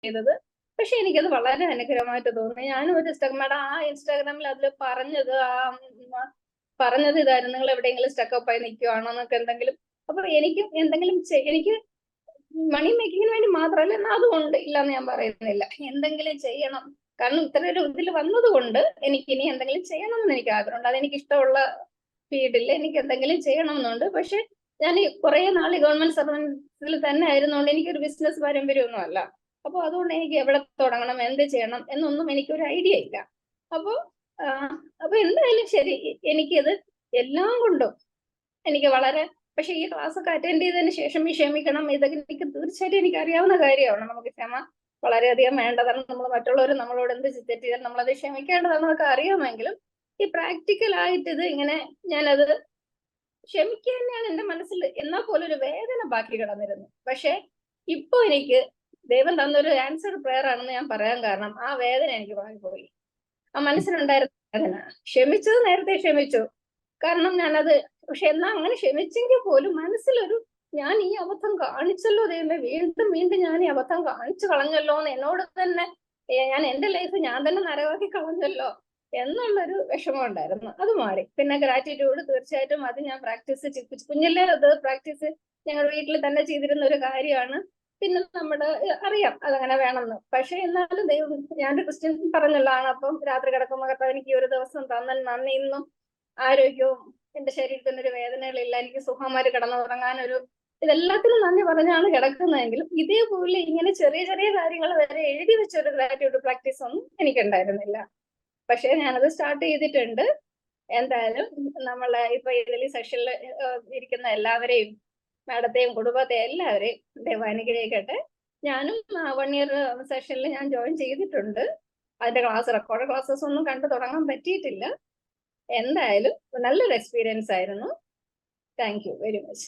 ചെയ്തത്. പക്ഷെ എനിക്കത് വളരെ അനുഗ്രഹമായിട്ട് തോന്നി. ഞാനും ഒരു മാഡം ആ ഇൻസ്റ്റാഗ്രാമിൽ അതിൽ പറഞ്ഞത് ഇതായിരുന്നു, നിങ്ങൾ എവിടെയെങ്കിലും സ്റ്റക്കപ്പ് ആയി നിൽക്കുവാണോ എന്നൊക്കെ എന്തെങ്കിലും. അപ്പൊ എനിക്കും എന്തെങ്കിലും എനിക്ക് മണി മേക്കിങ്ങിന് വേണ്ടി മാത്രമല്ല, എന്നാൽ അതുകൊണ്ട് ഇല്ലാന്ന് ഞാൻ പറയുന്നില്ല. എന്തെങ്കിലും ചെയ്യണം, കാരണം ഇത്ര ഒരു ഇതിൽ വന്നത് കൊണ്ട് എനിക്ക് ഇനി എന്തെങ്കിലും ചെയ്യണം എന്ന് എനിക്ക് ആഗ്രഹമുണ്ട്. അതെനിക്ക് ഇഷ്ടമുള്ള ഫീൽഡിൽ എനിക്ക് എന്തെങ്കിലും ചെയ്യണം എന്നുണ്ട്. പക്ഷെ ഞാൻ ഈ കുറെ നാൾ ഗവൺമെന്റ് സർവീസിൽ തന്നെ ആയിരുന്നുകൊണ്ട് എനിക്കൊരു ബിസിനസ് പാരമ്പര്യമൊന്നും അല്ല. അപ്പൊ അതുകൊണ്ട് എനിക്ക് എവിടെ തുടങ്ങണം, എന്ത് ചെയ്യണം എന്നൊന്നും എനിക്കൊരു ഐഡിയ ഇല്ല. അപ്പൊ അപ്പൊ എന്തായാലും ശരി, എനിക്കത് എല്ലാം കൊണ്ടും എനിക്ക് വളരെ, പക്ഷെ ഈ ക്ലാസ് ഒക്കെ അറ്റൻഡ് ചെയ്തതിന് ശേഷം ഈ ക്ഷമിക്കണം, ഇതൊക്കെ എനിക്ക് തീർച്ചയായിട്ടും എനിക്ക് അറിയാവുന്ന കാര്യമാണ്. നമുക്ക് ക്ഷമ വളരെയധികം വേണ്ടതാണ്. നമ്മൾ മറ്റുള്ളവർ നമ്മളോട് എന്ത് തെറ്റ് ചെയ്താൽ നമ്മളത് ക്ഷമിക്കേണ്ടതാണെന്നൊക്കെ അറിയാമെങ്കിലും ഈ പ്രാക്ടിക്കൽ ആയിട്ട് ഇത് ഇങ്ങനെ ഞാനത് ക്ഷമിക്കുക തന്നെയാണ് എന്റെ മനസ്സിൽ. എന്നാൽ പോലും ഒരു വേദന ബാക്കി കിടന്നിരുന്നു. പക്ഷെ ഇപ്പൊ എനിക്ക് ദൈവം തന്നൊരു ആൻസർ പ്രെയർ ആണെന്ന് ഞാൻ പറയാൻ കാരണം ആ വേദന എനിക്ക് വാങ്ങിപ്പോയി. ആ മനസ്സിലുണ്ടായിരുന്ന വേദന ക്ഷമിച്ചത് നേരത്തെ ക്ഷമിച്ചു, കാരണം ഞാനത്. പക്ഷെ എന്നാ അങ്ങനെ ക്ഷമിച്ചെങ്കിൽ പോലും മനസ്സിലൊരു, ഞാൻ ഈ അബദ്ധം കാണിച്ചല്ലോ ദൈവമേ, വീണ്ടും വീണ്ടും ഞാൻ ഈ അബദ്ധം കാണിച്ചു കളഞ്ഞല്ലോ എന്ന് എന്നോട് തന്നെ, ഞാൻ എന്റെ ലൈഫ് ഞാൻ തന്നെ നരകമാക്കി കളഞ്ഞല്ലോ എന്നുള്ളൊരു വിഷമം ഉണ്ടായിരുന്നു. അത് മാറി. പിന്നെ ഗ്രാറ്റിറ്റ്യൂഡ് തീർച്ചയായിട്ടും അത് ഞാൻ കുഞ്ഞിലെ അത് പ്രാക്ടീസ് ഞങ്ങൾ വീട്ടിൽ തന്നെ ചെയ്തിരുന്ന ഒരു കാര്യമാണ്. പിന്നെ നമ്മുടെ അറിയാം അതങ്ങനെ വേണമെന്ന്. പക്ഷെ എന്നാലും ദൈവം, ഞാനൊരു ക്രിസ്ത്യൻ പറഞ്ഞല്ലോ ആണ്. അപ്പം രാത്രി കിടക്കുമ്പോൾ കർത്താവ് എനിക്ക് ഈ ഒരു ദിവസം തന്നൽ നന്ദി, ഇന്നും ആരോഗ്യവും എന്റെ ശരീരത്തിന് ഒരു വേദനകളില്ല, എനിക്ക് സുഖമായിട്ട് കിടന്നുറങ്ങാനൊരു, ഇതെല്ലാത്തിനും നന്ദി പറഞ്ഞാണ് കിടക്കുന്നതെങ്കിലും ഇതേപോലെ ഇങ്ങനെ ചെറിയ ചെറിയ കാര്യങ്ങൾ വരെ എഴുതി വെച്ച ഒരു ഗ്രാറ്റിറ്റ്യൂഡ് പ്രാക്ടീസ് ഒന്നും എനിക്കുണ്ടായിരുന്നില്ല. പക്ഷെ ഞാനത് സ്റ്റാർട്ട് ചെയ്തിട്ടുണ്ട്. എന്തായാലും നമ്മളെ ഇപ്പൊ ഇതിൽ സെഷനിൽ ഇരിക്കുന്ന എല്ലാവരെയും, മാഡത്തെയും കുടുംബത്തെയും എല്ലാവരെയും ദൈവം അനുഗ്രഹിക്കട്ടെ. ഞാനും 1 ഇയർ സെഷനിൽ ഞാൻ ജോയിൻ ചെയ്തിട്ടുണ്ട്. അതിന്റെ റെക്കോർഡ് ക്ലാസ്സസ് ഒന്നും കണ്ടു തുടങ്ങാൻ പറ്റിയിട്ടില്ല. എന്തായാലും നല്ലൊരു എക്സ്പീരിയൻസ് ആയിരുന്നു. Thank you very much.